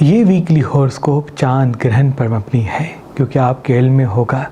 یہ ویکلی ہورسکوپ چاند گرہن پر مبنی ہے، کیونکہ آپ کے علم میں ہوگا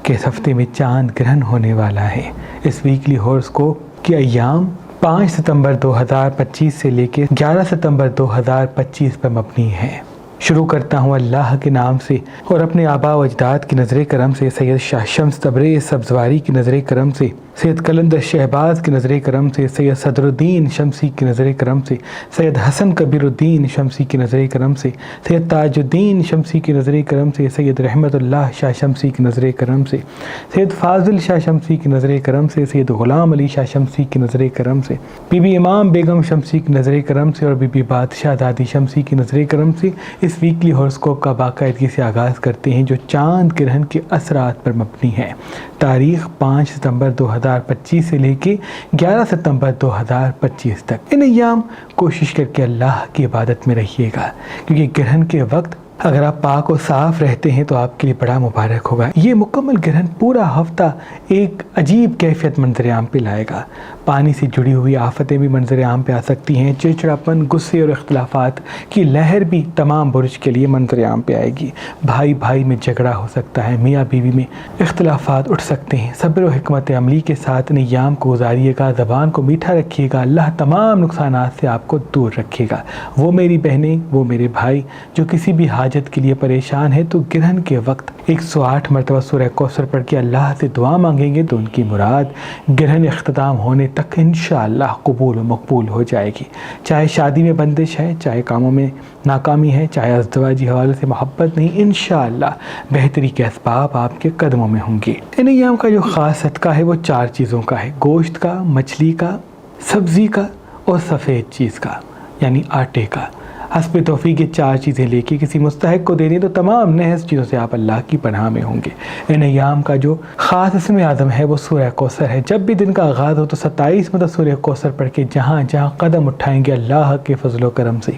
کہ اس ہفتے میں چاند گرہن ہونے والا ہے۔ اس ویکلی ہورسکوپ کے ایام 5 ستمبر 2025 سے لے کے 11 ستمبر 2025 پر مبنی ہے۔ شروع کرتا ہوں اللہ کے نام سے اور اپنے آباء و اجداد کی نظر کرم سے، سید شاہ شمس تبریز سبزواری کی نظر کرم سے، سید قلندر شہباز کی نظر کرم سے، سید صدر الدین شمسی کی نظر کرم سے، سید حسن کبیر الدین شمسی کی نظر کرم سے، سید تاج الدین شمسی کی نظر کرم سے، سید رحمت اللہ شاہ شمسی کی نظر کرم سے، سید فاضل شاہ شمسی کی نظر کرم سے، سید غلام علی شاہ شمسی کی نظر کرم سے، بی بی امام بیگم شمسی کی نظر کرم سے اور بی بی بادشاہ دادی شمسی کی نظر کرم سے اس ویکلی ہورسکوپ کا باقاعدگی سے آغاز کرتے ہیں، جو چاند گرہن کے اثرات پر مبنی ہے۔ تاریخ 5 ستمبر 2025 سے لے کے 11 ستمبر 2025 تک۔ ان ایام کوشش کر کے اللہ کی عبادت میں رہیے گا، کیونکہ گرہن کے وقت اگر آپ پاک و صاف رہتے ہیں تو آپ کے لیے بڑا مبارک ہوگا۔ یہ مکمل گرہن پورا ہفتہ ایک عجیب کیفیت منظر عام پہ لائے گا۔ پانی سے جڑی ہوئی آفتیں بھی منظر عام پہ آ سکتی ہیں، چڑچڑاپن، غصے اور اختلافات کی لہر بھی تمام برج کے لیے منظر عام پہ آئے گی۔ بھائی بھائی میں جھگڑا ہو سکتا ہے، میاں بیوی میں اختلافات اٹھ سکتے ہیں۔ صبر و حکمت عملی کے ساتھ ان ایام کو گزاریے گا، زبان کو میٹھا رکھیے گا، اللہ تمام نقصانات سے آپ کو دور رکھے گا۔ وہ میری بہنیں، وہ میرے بھائی جو کسی بھی حاجت کے لیے پریشان ہے تو گرہن کے وقت 108 مرتبہ سورہ کوثر پڑھ کے اللہ سے دعا مانگیں گے تو ان کی مراد گرہن اختتام ہونے تک انشاءاللہ قبول و مقبول ہو جائے گی۔ چاہے شادی میں بندش ہے، چاہے کاموں میں ناکامی ہے، چاہے ازدواجی حوالے سے محبت نہیں، انشاءاللہ بہتری کے اسباب آپ کے قدموں میں ہوں گے۔ ان ایام کا جو خاص صدقہ ہے وہ 4 چیزوں کا ہے: گوشت کا، مچھلی کا، سبزی کا اور سفید چیز کا یعنی آٹے کا۔ حسب توفیق یہ 4 چیزیں لے کے کسی مستحق کو دے دیں تو تمام نحس چیزوں سے آپ اللہ کی پناہ میں ہوں گے۔ ان ایام کا جو خاص اسم اعظم ہے وہ سورہ کوثر ہے۔ جب بھی دن کا آغاز ہو تو 27 مرتبہ سورہ کوثر پڑھ کے جہاں جہاں قدم اٹھائیں گے اللہ کے فضل و کرم سے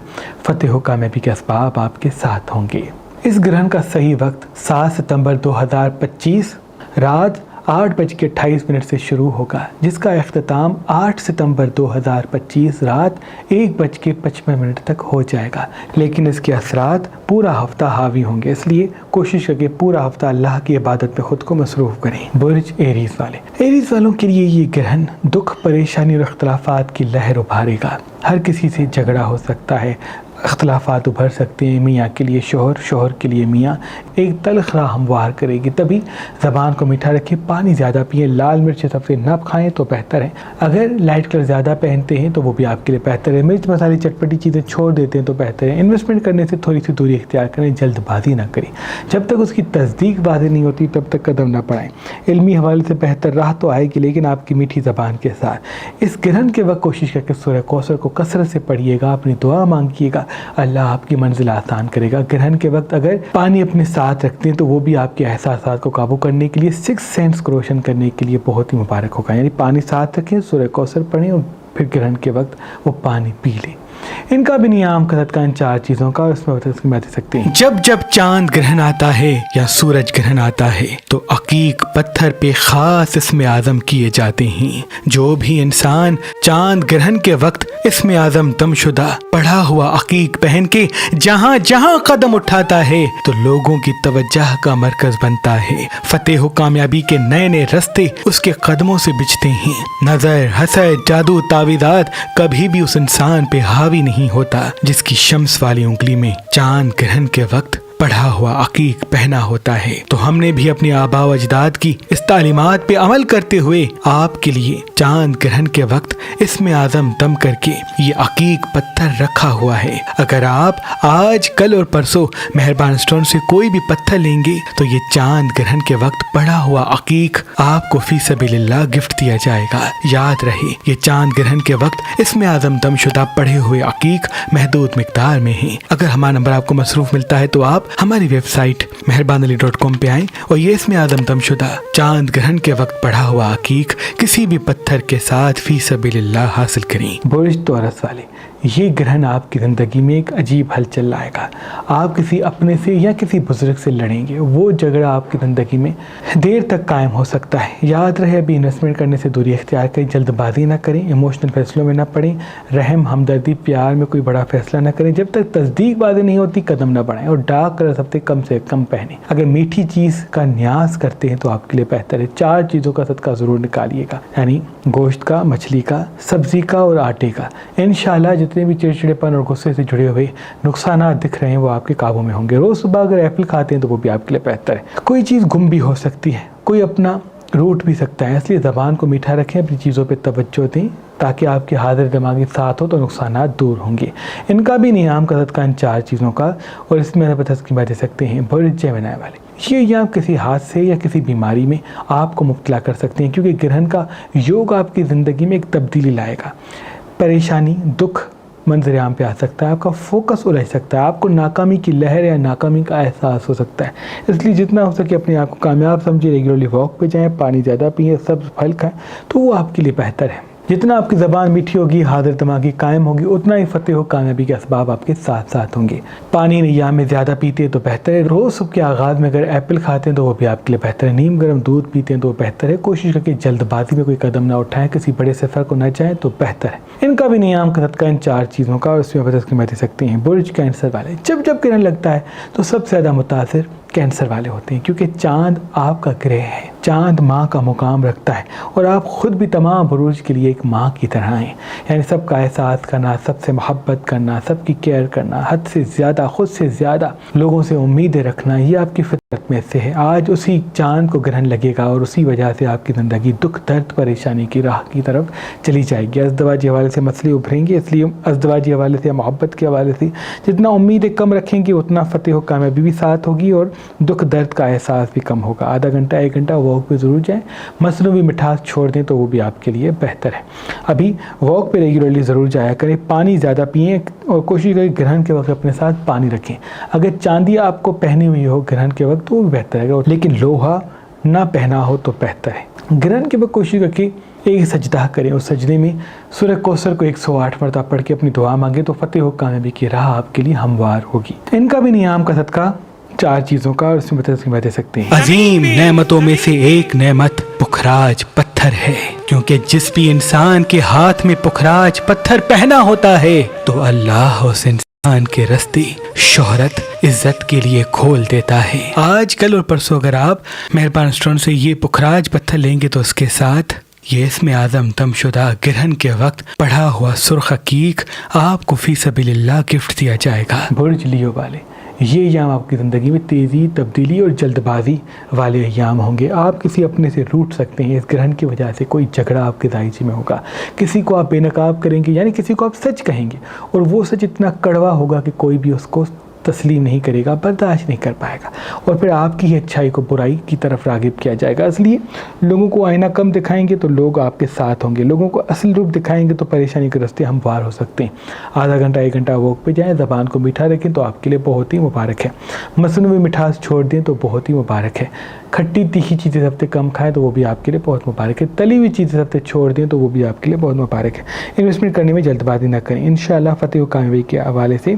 فتح و کامیابی کے اسباب آپ کے ساتھ ہوں گے۔ اس گرہن کا صحیح وقت 7 ستمبر 2025 رات 8:28 سے شروع ہوگا، جس کا اختتام 8 ستمبر 2025 رات 1:55 تک ہو جائے گا، لیکن اس کے اثرات پورا ہفتہ حاوی ہوں گے، اس لیے کوشش کریں پورا ہفتہ اللہ کی عبادت میں خود کو مصروف کریں۔ برج ایریز والے، ایریز والوں کے لیے یہ گرہن دکھ، پریشانی اور اختلافات کی لہر ابھارے گا۔ ہر کسی سے جھگڑا ہو سکتا ہے، اختلافات ابھر سکتے ہیں، میاں کے لیے شوہر، شوہر کے لیے میاں ایک تلخ راہ ہموار کرے گی۔ تبھی زبان کو میٹھا رکھیں، پانی زیادہ پئیں، لال مرچ سب سے نہ کھائیں تو بہتر ہے۔ اگر لائٹ کلر زیادہ پہنتے ہیں تو وہ بھی آپ کے لیے بہتر ہے۔ مرچ مسالے چٹپٹی چیزیں چھوڑ دیتے ہیں تو بہتر ہے۔ انویسٹمنٹ کرنے سے تھوڑی سی دوری اختیار کریں، جلد بازی نہ کریں، جب تک اس کی تصدیق واضح نہیں ہوتی تب تک قدم نہ بڑھائیں۔ علمی حوالے سے بہتر راہ تو آئے گی لیکن آپ کی میٹھی زبان کے ساتھ۔ اس گرہن کے وقت کوشش کر کے سورہ کوثر کو کثرت سے پڑھیے گا، اپنی دعا مانگیے گا، اللہ آپ کی منزل آسان کرے گا۔ گرہن کے وقت اگر پانی اپنے ساتھ رکھتے ہیں تو وہ بھی آپ کے احساسات کو قابو کرنے کے لیے، 6 سینس کو روشن کرنے کے لیے بہت ہی مبارک ہوگا۔ یعنی پانی ساتھ رکھیں، سورہ کوثر پڑھیں اور پھر گرہن کے وقت وہ پانی پی لیں۔ ان کا بھی نیام کا صدقہ ان 4 چیزوں کا، اس میں دے سکتے ہیں۔ جب جب چاند گرہن آتا ہے یا سورج گرہن آتا ہے تو عقیق پتھر پہ خاص اسم اعظم کیے جاتے ہیں۔ جو بھی انسان چاند گرہن کے وقت اسم اعظم دم شدہ پڑھا ہوا عقیق پہن کے جہاں جہاں قدم اٹھاتا ہے تو لوگوں کی توجہ کا مرکز بنتا ہے۔ فتح و کامیابی کے نئے نئے رستے اس کے قدموں سے بچھتے ہیں۔ نظر، حسد، جادو، تعویذات کبھی بھی اس انسان پہ حاوی نہیں ہوتا جس کی شمس والی انگلی میں چاند گرہن کے وقت پڑھا ہوا عقیق پہنا ہوتا ہے۔ تو ہم نے بھی اپنے آباء و اجداد کی اس تعلیمات پہ عمل کرتے ہوئے آپ کے لیے چاند گرہن کے وقت اسم اعظم دم کر کے یہ عقیق پتھر رکھا ہوا ہے۔ اگر آپ آج، کل اور پرسوں مہربان اسٹون سے کوئی بھی پتھر لیں گے تو یہ چاند گرہن کے وقت پڑھا ہوا عقیق آپ کو فی سبیل اللہ گفٹ دیا جائے گا۔ یاد رہے یہ چاند گرہن کے وقت اسم اعظم دم شدہ پڑھے ہوئے عقیق محدود مقدار میں ہیں۔ اگر ہمارا نمبر آپ کو مصروف ملتا ہے تو آپ ہماری ویب سائٹ meherbanali.com پہ آئیں اور یہ اسم اعظم دم شدہ چاند گرہن کے وقت پڑھا ہوا عقیق کسی بھی پتھر کے ساتھ فی سبیل اللہ حاصل کریں۔ برج توراس والے، یہ گرہن آپ کی زندگی میں ایک عجیب ہلچل لائے گا. آپ کسی اپنے سے یا کسی بزرگ سے لڑیں گے. وہ جھگڑا آپ کی زندگی میں دیر تک قائم ہو سکتا ہے. یاد رہے ابھی انویسٹمنٹ کرنے سے دوری اختیار کریں, جلد بازی نہ کریں, ایموشنل فیصلوں میں نہ پڑیں, رحم ہمدردی پیار میں کوئی بڑا فیصلہ نہ کریں. جب تک تصدیق بازی نہیں ہوتی قدم نہ بڑھائیں, اور ڈارک کلر ہفتے کم سے کم پہنیں. اگر میٹھی چیز کا نیاز کرتے ہیں تو آپ کے لیے بہتر ہے. 4 چیزوں کا صدقہ ضرور نکالیے گا, یعنی گوشت کا, مچھلی کا, سبزی کا اور آٹے کا. انشاءاللہ جتنے بھی چڑچڑےپن اور غصے سے جڑے ہوئے نقصانات دکھ رہے ہیں وہ آپ کے قابو میں ہوں گے. روز صبح اگر ایپل کھاتے ہیں تو وہ بھی آپ کے لیے بہتر ہے. کوئی چیز گم بھی ہو سکتی ہے, کوئی اپنا روٹ بھی سکتا ہے, اس لیے زبان کو میٹھا رکھیں, اپنی چیزوں پہ توجہ دیں تاکہ آپ کے حاضر دماغی ساتھ ہو تو نقصانات دور ہوں گے. ان کا بھی نیام کا صدقہ ان 4 چیزوں کا, اور اس میں تسکیمہ دے سکتے ہیں. برج جیمنائی والے, یہ ایام کسی حادثے یا کسی بیماری میں آپ کو مبتلا کر سکتے ہیں, کیونکہ گرہن کا یوگ آپ کی زندگی میں ایک تبدیلی لائے گا. پریشانی, دکھ منظر عام پہ آ سکتا ہے, آپ کا فوکس الجھ سکتا ہے, آپ کو ناکامی کی لہر یا ناکامی کا احساس ہو سکتا ہے. اس لیے جتنا ہو سکے اپنے آپ کو کامیاب سمجھیں, ریگولرلی واک پہ جائیں, پانی زیادہ پئیں, سبز پھل کھائیں, تو وہ آپ کے لیے بہتر ہے. جتنا آپ کی زبان میٹھی ہوگی, حاضر دماغی قائم ہوگی, اتنا ہی فتح و کامیابی کے اسباب آپ کے ساتھ ساتھ ہوں گے. پانی ایام میں زیادہ پیتے ہیں تو بہتر ہے. روز صبح کے آغاز میں اگر ایپل کھاتے ہیں تو وہ بھی آپ کے لیے بہتر ہے. نیم گرم دودھ پیتے ہیں تو وہ بہتر ہے. کوشش کر کے جلد بازی میں کوئی قدم نہ اٹھائیں, کسی بڑے سفر کو نہ جائیں تو بہتر ہے. ان کا بھی نیام کا صدقہ ان 4 چیزوں کا, اور اس میں تسکیمہ دے سکتے ہیں. برج کینسر والے, جب گرہن لگتا ہے تو سب سے زیادہ متاثر کینسر والے ہوتے ہیں, کیونکہ چاند آپ کا گرہ ہے. چاند ماں کا مقام رکھتا ہے, اور آپ خود بھی تمام بروج کے لیے ایک ماں کی طرح ہیں. یعنی سب کا احساس کرنا, سب سے محبت کرنا, سب کی کیئر کرنا, حد سے زیادہ, خود سے زیادہ لوگوں سے امیدیں رکھنا, یہ آپ کی فطرت میں سے ہے. آج اسی چاند کو گرہن لگے گا, اور اسی وجہ سے آپ کی زندگی دکھ, درد, پریشانی کی راہ کی طرف چلی جائے گی. ازدواجی حوالے سے مسئلے ابھریں گے, اس لیے ازدواجی حوالے سے, محبت کے حوالے سے جتنا امیدیں کم رکھیں گے اتنا فتح و کامیابی بھی ساتھ ہوگی, اور دکھ درد کا احساس بھی کم ہوگا. آدھا گھنٹہ 1 گھنٹہ واک پہ ضرور جائیں. مصنوعی مٹھاس چھوڑ دیں تو وہ بھی آپ کے لیے بہتر ہے. ابھی واک پہ ریگولرلی ضرور جایا کریں. پانی زیادہ پئیں, اور کوشش کریں گرہن کے وقت اپنے ساتھ پانی رکھیں. اگر چاندی آپ کو پہنی ہوئی ہو گرہن کے وقت تو وہ بھی بہتر ہے, لیکن لوہا نہ پہنا ہو تو بہتر ہے. گرہن کے وقت کوشش کر کے ایک سجدہ کریں, اس سجدے میں سورہ کوثر کو 108 مرتبہ پڑھ کے اپنی دعا مانگیں تو فتح و کامیابی کی راہ آپ کے لیے ہموار ہوگی. ان کا بھی نیام کا صدقہ 4 چیزوں کا, اور اس میں تسکیمہ دے سکتے ہیں. عظیم نعمتوں میں سے ایک نعمت پخراج پتھر ہے, کیونکہ جس بھی انسان کے ہاتھ میں پخراج پتھر پہنا ہوتا ہے تو اللہ اس انسان کے راستے شہرت, عزت کے لیے کھول دیتا ہے. آج کل اور پرسوں اگر آپ مہربان اسٹون سے یہ پخراج پتھر لیں گے تو اس کے ساتھ یہ اسم اعظم دم شدہ گرہن کے وقت پڑھا ہوا سرخ عقیق آپ کو فی سبیل اللہ گفٹ دیا جائے گا. برج لیو والے, یہ ایام آپ کی زندگی میں تیزی, تبدیلی اور جلد بازی والے ایام ہوں گے. آپ کسی اپنے سے روٹ سکتے ہیں. اس گرہن کی وجہ سے کوئی جھگڑا آپ کے دائچے میں ہوگا. کسی کو آپ بے نقاب کریں گے, یعنی کسی کو آپ سچ کہیں گے, اور وہ سچ اتنا کڑوا ہوگا کہ کوئی بھی اس کو تسلیم نہیں کرے گا, برداشت نہیں کر پائے گا, اور پھر آپ کی اچھائی کو برائی کی طرف راغب کیا جائے گا. اس لیے لوگوں کو آئینہ کم دکھائیں گے تو لوگ آپ کے ساتھ ہوں گے. لوگوں کو اصل روپ دکھائیں گے تو پریشانی کے راستے ہموار ہو سکتے ہیں. آدھا گھنٹہ 1 گھنٹہ واک پہ جائیں, زبان کو میٹھا رکھیں تو آپ کے لیے بہت ہی مبارک ہے. مصنوعی مٹھاس چھوڑ دیں تو بہت ہی مبارک ہے. کھٹی تیکھی چیزیں ہفتے کم کھائیں تو وہ بھی آپ کے لیے بہت مبارک ہے. تلی ہوئی چیزیں ہفتے چھوڑ دیں تو وہ بھی آپ کے لیے بہت مبارک ہے. انویسٹمنٹ کرنے میں جلد بازی نہ کریں. انشاءاللہ فتح و کامیابی کے حوالے سے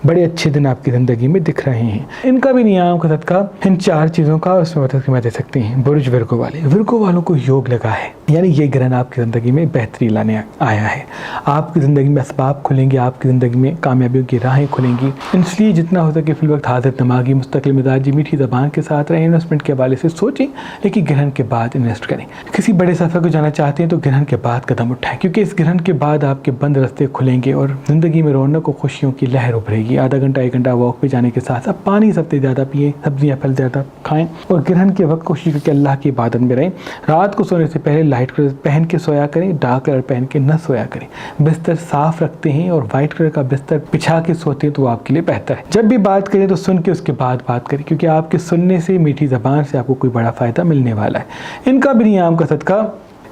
بڑے اچھے دن آپ کی زندگی میں دکھ رہے ہیں. ان کا بھی نیام کا صدقہ ان 4 چیزوں کا, اس میں تسکیمہ دے سکتے ہیں. برج ورگو والے, ورگو والوں کو یوگ لگا ہے, یعنی یہ گرہن آپ کی زندگی میں بہتری لانے آیا ہے. آپ کی زندگی میں اسباب کھلیں گے, آپ کی زندگی میں کامیابیوں کی راہیں کھلیں گی. اس لیے جتنا ہو سکے فی الوقت حاضر دماغی, مستقل مزاجی, میٹھی زبان کے ساتھ رہیں. انویسٹمنٹ کے حوالے سے سوچیں, لیکن گرہن کے بعد انویسٹ کریں. کسی بڑے سفر کو جانا چاہتے ہیں تو گرہن کے بعد قدم اٹھائیں, کیونکہ اس گرہن کے بعد آپ کے بند راستے کھلیں گے اور زندگی میں رونق و خوشیوں کی لہر ابھرے گی. آدھا گھنٹہ 1 گھنٹہ واک پہ جانے کے ساتھ اب پانی سب سے زیادہ پئیں, سبزیاں پھل زیادہ کھائیں, اور گرہن کے وقت کوشش کر کے اللہ کی عبادت میں رہیں. رات کو سونے سے پہلے لائٹ کلر پہن کے سویا کریں, ڈارک کلر پہن کے نہ سویا کریں. بستر صاف رکھتے ہیں اور وائٹ کلر کا بستر بچھا کے سوتے ہیں تو وہ آپ کے لیے بہتر ہے. جب بھی بات کریں تو سن کے اس کے بعد بات کریں, کیونکہ آپ کے سننے سے, میٹھی زبان سے آپ کو کوئی بڑا فائدہ ملنے والا ہے. ان کا بھی نیام کا صدقہ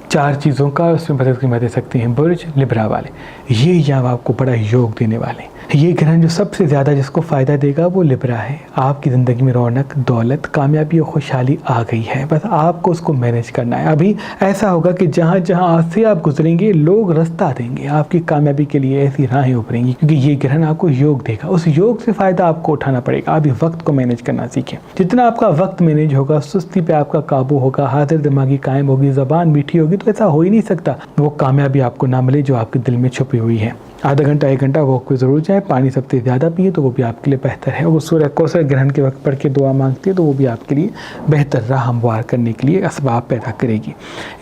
4 چیزوں کا, اس میں تسکیمہ دے سکتے ہیں. برج لبرا والے, یہ ایام آپ کو بڑا یوگ دینے والے ہیں. یہ گرہن جو سب سے زیادہ جس کو فائدہ دے گا وہ لبرا ہے۔ آپ کی زندگی میں رونق، دولت، کامیابی اور خوشحالی آ گئی ہے، بس آپ کو اس کو مینیج کرنا ہے۔ ابھی ایسا ہوگا کہ جہاں جہاں آج سے آپ گزریں گے لوگ رستہ دیں گے، آپ کی کامیابی کے لیے ایسی راہیں ابھریں گی، کیونکہ یہ گرہن آپ کو یوگ دے گا۔ اس یوگ سے فائدہ آپ کو اٹھانا پڑے گا۔ ابھی وقت کو مینیج کرنا سیکھیں۔ جتنا آپ کا وقت مینیج ہوگا، سستی پہ آپ کا قابو ہوگا، حاضر دماغی قائم ہوگی، زبان میٹھی ہوگی، تو ایسا ہو ہی نہیں سکتا وہ کامیابی آپ کو نہ ملے جو آپ کے دل میں چھپی ہوئی ہے۔ آدھا گھنٹہ 1 گھنٹہ واک پہ ضرور جائیں، پانی سب سے زیادہ پیئے تو وہ بھی آپ کے لیے بہتر ہے۔ وہ سورہ کوثر گرہن کے وقت پڑھ کے دعا مانگتی ہے تو وہ بھی آپ کے لیے بہتر راہ ہموار کرنے کے لیے اسباب پیدا کرے گی۔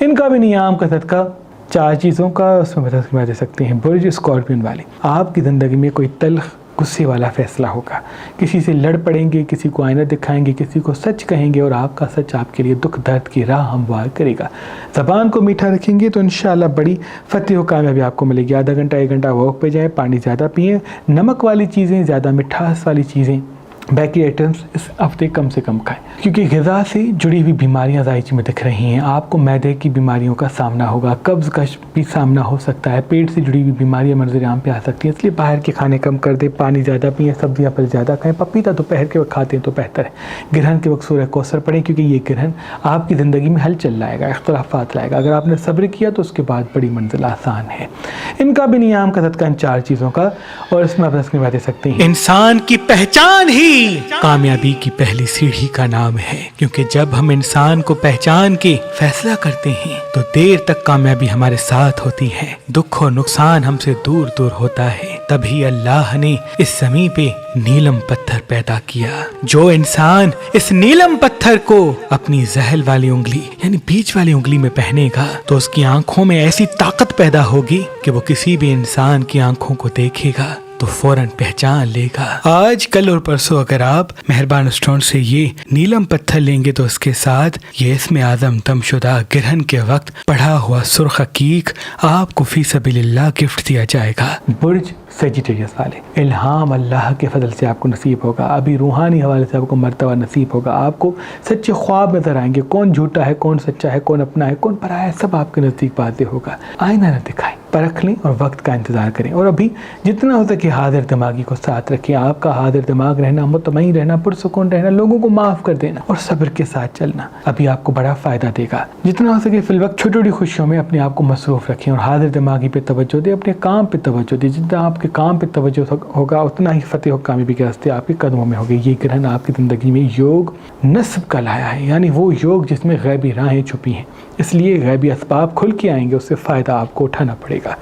ان کا بھی نیام کا صدقہ 4 چیزوں کا اس میں مدد دے سکتے ہیں۔ برج اسکارپین والے، آپ کی زندگی میں کوئی تلخ غصے والا فیصلہ ہوگا، کسی سے لڑ پڑیں گے، کسی کو آئینہ دکھائیں گے، کسی کو سچ کہیں گے اور آپ کا سچ آپ کے لیے دکھ درد کی راہ ہموار کرے گا۔ زبان کو میٹھا رکھیں گے تو انشاءاللہ بڑی فتح و کامیابی آپ کو ملے گی۔ آدھا گھنٹہ 1 گھنٹہ واک پہ جائیں، پانی زیادہ پئیں، نمک والی چیزیں، زیادہ مٹھاس والی چیزیں، بیکری آئٹمس اس ہفتے کم سے کم کھائیں، کیونکہ غذا سے جڑی ہوئی بیماریاں ذائچے میں دکھ رہی ہیں۔ آپ کو معدے کی بیماریوں کا سامنا ہوگا، قبض کا بھی سامنا ہو سکتا ہے، پیٹ سے جڑی ہوئی بیماریاں منظر عام پہ آ سکتی ہیں، اس لیے باہر کے کھانے کم کر دیں، پانی زیادہ پئیں، سبزیاں پھل زیادہ کھائیں، پپیتا دوپہر کے وقت کھاتے ہیں تو بہتر ہے۔ گرہن کے وقت سورہ کوثر پڑھیں، کیونکہ یہ گرہن آپ کی زندگی میں ہلچل لائے گا، اختلافات لائے گا۔ اگر آپ نے صبر کیا تو اس کے بعد بڑی منزل آسان ہے۔ ان کا بھی نیام کا صدقہ ان 4 چیزوں کا، اور اس میں آپ اس میں دے سکتے ہیں۔ انسان کی پہچان ہی کامیابی کی پہلی سیڑھی کا نام ہے، کیونکہ جب ہم انسان کو پہچان کے فیصلہ کرتے ہیں تو دیر تک کامیابی ہمارے ساتھ ہوتی ہے، دکھ اور نقصان ہم سے دور دور ہوتا ہے۔ تبھی اللہ نے اس زمین پہ نیلم پتھر پیدا کیا۔ جو انسان اس نیلم پتھر کو اپنی زحل والی انگلی یعنی بیچ والی انگلی میں پہنے گا تو اس کی آنکھوں میں ایسی طاقت پیدا ہوگی کہ وہ کسی بھی انسان کی آنکھوں کو دیکھے گا تو فوراً پہچان لے گا۔ آج کل اور پرسوں اگر آپ مہربان اسٹون سے یہ نیلم پتھر لیں گے تو اس کے ساتھ یہ اسم اعظم دم شدہ گرہن کے وقت پڑھا ہوا سرخ عقیق آپ کو فی سبیل اللہ گفٹ دیا جائے گا۔ برج سیجیٹیریس والے، الہام اللہ کے فضل سے آپ کو نصیب ہوگا، ابھی روحانی حوالے سے آپ کو مرتبہ نصیب ہوگا، آپ کو سچے خواب نظر آئیں گے، کون جھوٹا ہے، کون سچا ہے، کون اپنا ہے، کون پرایا ہے، سب آپ کے نزدیک واضح ہوگا۔ آئینہ نہ دکھائیں، پرکھ لیں اور وقت کا انتظار کریں، اور ابھی جتنا ہو سکے حاضر دماغی کو ساتھ رکھیں۔ آپ کا حاضر دماغ رہنا، مطمئن رہنا، پرسکون رہنا، لوگوں کو معاف کر دینا اور صبر کے ساتھ چلنا ابھی آپ کو بڑا فائدہ دے گا۔ جتنا ہو سکے فی الوقت چھوٹی چھوٹی خوشیوں میں اپنے آپ کو مصروف رکھیں اور حاضر دماغی پہ توجہ دیں، اپنے کام پہ توجہ دیں۔ جتنا آپ کے کام پہ توجہ ہوگا اتنا ہی فتح و کامیابی کے راستے آپ کے قدموں میں ہوگے۔ یہ گرہن آپ کی زندگی میں یوگ نصب کا لایا ہے، یعنی وہ یوگ جس میں غیبی راہیں چھپی ہیں، اس لیے غیبی اسباب کھل کے آئیں گے، اس سے فائدہ آپ کو اٹھانا پڑے گا۔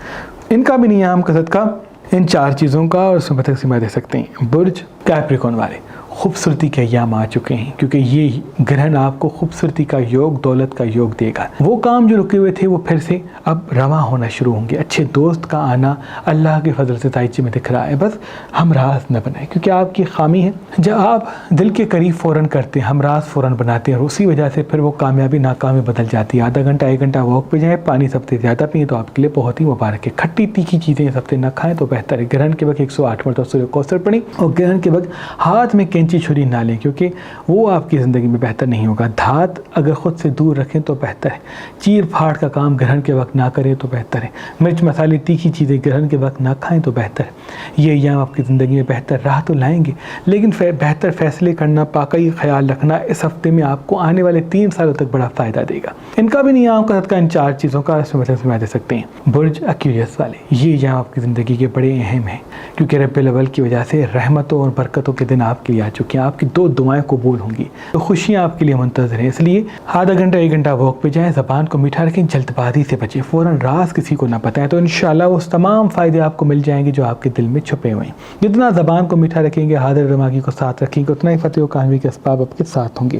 ان کا بھی نیام کا صدقہ ان 4 چیزوں کا، اور اس میں بطخ سما دے سکتے ہیں۔ برج کیپریکون والے، خوبصورتی کے ایام آ چکے ہیں، کیونکہ یہ گرہن آپ کو خوبصورتی کا یوگ، دولت کا یوگ دے گا۔ وہ کام جو رکے ہوئے تھے وہ پھر سے اب رواں ہونا شروع ہوں گے۔ اچھے دوست کا آنا اللہ کے فضل سے تائچے میں دکھ رہا ہے، بس ہم راز نہ بنائیں، کیونکہ آپ کی خامی ہے جب آپ دل کے قریب فوراً کرتے ہیں، ہم راز فوراً بناتے ہیں، اور اسی وجہ سے پھر وہ کامیابی ناکامی بدل جاتی ہے۔ آدھا گھنٹہ 1 گھنٹہ واک پہ جائیں، پانی سب سے زیادہ پئیں تو آپ کے لیے بہت ہی مبارک ہے۔ کھٹی تیکھی چیزیں سب سے نہ کھائیں تو بہتر ہے۔ گرہن کے وقت 108 مرتبہ سورہ کوثر پڑھیں، اور گرہن کے وقت ہاتھ میں کینچی چھری نہ لیں، کیونکہ وہ آپ کی زندگی میں بہتر نہیں ہوگا۔ دھات اگر خود سے دور رکھیں تو بہتر ہے۔ چیر پھاڑ کا کام گرہن کے وقت نہ کریں تو بہتر ہے۔ مرچ مسالے تیکھی چیزیں گرہن کے وقت نہ کھائیں تو بہتر ہے۔ یہ ایام آپ کی زندگی میں بہتر راہ تو لائیں گے، لیکن بہتر فیصلے کرنا، پاکی خیال رکھنا اس ہفتے میں آپ کو آنے والے 3 سالوں تک بڑا فائدہ دے گا۔ ان کا بھی نیام کا صدقہ ان 4 چیزوں کا، اس میں دے سکتے ہیں۔ برج ایکویریس والے، یہ ایام آپ کی زندگی کے بڑے اہم ہیں، کیونکہ رب الاول کی وجہ سے رحمتوں اور برکتوں کے دن آپ کے لیے آ چکے ہیں۔ آپ کی 2 دعائیں قبول ہوں گی تو خوشیاں آپ کے لیے منتظر ہیں، اس لیے آدھا گھنٹہ 1 گھنٹہ واک پہ جائیں، زبان کو میٹھا رکھیں، جلد بازی سے بچیں، فوراً راز کسی کو نہ بتائیں، تو انشاءاللہ وہ تمام فائدے آپ کو مل جائیں گے جو آپ کے دل میں چھپے ہوئے ہیں۔ جتنا زبان کو میٹھا رکھیں گے، حاضر دماغی کو ساتھ رکھیں گے، اتنا ہی فتح و کامیابی کے اسباب آپ کے ساتھ ہوں گے۔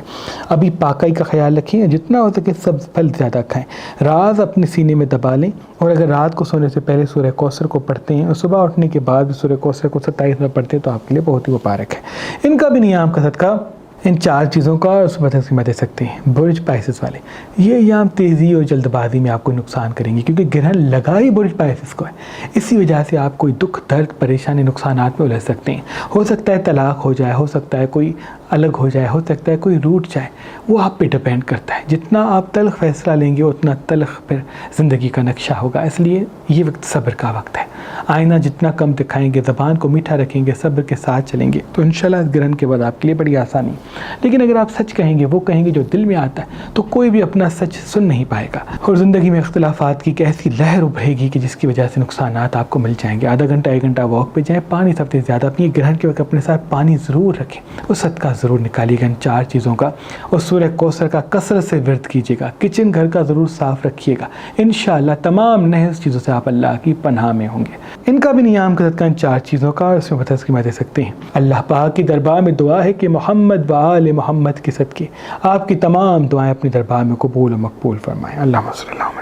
ابھی پاکی کا خیال رکھیں، جتنا ہو سکے سبز پھل زیادہ کھائیں، راز اپنے سینے میں دبا لیں، اور اگر رات کو سونے سے پہلے سورہ کوثر کو پڑھتے ہیں اور صبح اٹھنے کے بعد سورہ کوثر کو 27 میں پڑھتے ہیں تو آپ کے لیے بہت ہی مبارک ہے۔ ان کا بھی نیام کا صدقہ ان 4 چیزوں کا اور صبح تک دے سکتے ہیں۔ برج پائسس والے، یہ ایام تیزی اور جلد بازی میں آپ کو نقصان کریں گے، کیونکہ گرہن لگا ہی برج پائسس کو ہے۔ اسی وجہ سے آپ کوئی دکھ، درد، پریشانی، نقصانات میں الجھ سکتے ہیں۔ ہو سکتا ہے طلاق ہو جائے، ہو سکتا ہے کوئی الگ ہو جائے، ہو سکتا ہے کوئی روٹ جائے، وہ آپ پہ ڈپینڈ کرتا ہے۔ جتنا آپ تلخ فیصلہ لیں گے اتنا تلخ پھر زندگی کا نقشہ ہوگا، اس لیے یہ وقت صبر کا وقت ہے۔ آئینہ جتنا کم دکھائیں گے، زبان کو میٹھا رکھیں گے، صبر کے ساتھ چلیں گے تو انشاءاللہ اس گرہن کے بعد آپ کے لیے بڑی آسانی۔ لیکن اگر آپ سچ کہیں گے، وہ کہیں گے جو دل میں آتا ہے، تو کوئی بھی اپنا سچ سن نہیں پائے گا، اور زندگی میں اختلافات کی ایک ایسی لہر ابھرے گی کہ جس کی وجہ سے نقصانات آپ کو مل جائیں گے۔ آدھا گھنٹہ 1 گھنٹہ واک پہ جائیں، پانی سب سے زیادہ اپنی گرہن کے وقت اپنے ساتھ پانی ضرور رکھیں، اس صدقہ ضرور نکالیے گا ان 4 چیزوں کا، اور سورہ کوثر کا کثرت سے ورد کیجیے گا، کچن گھر کا ضرور صاف رکھیے گا، انشاءاللہ تمام نحس چیزوں سے آپ اللہ کی پناہ میں ہوں گے۔ ان کا بھی نیام کا صدقہ ان 4 چیزوں کا، اور اس میں بتسکیمہ دے سکتے ہیں۔ اللہ پاک کی دربار میں دعا ہے کہ محمد و آل محمد کے صدقے آپ کی تمام دعائیں اپنے دربار میں قبول و مقبول فرمائیں۔ اللہم صلی اللہ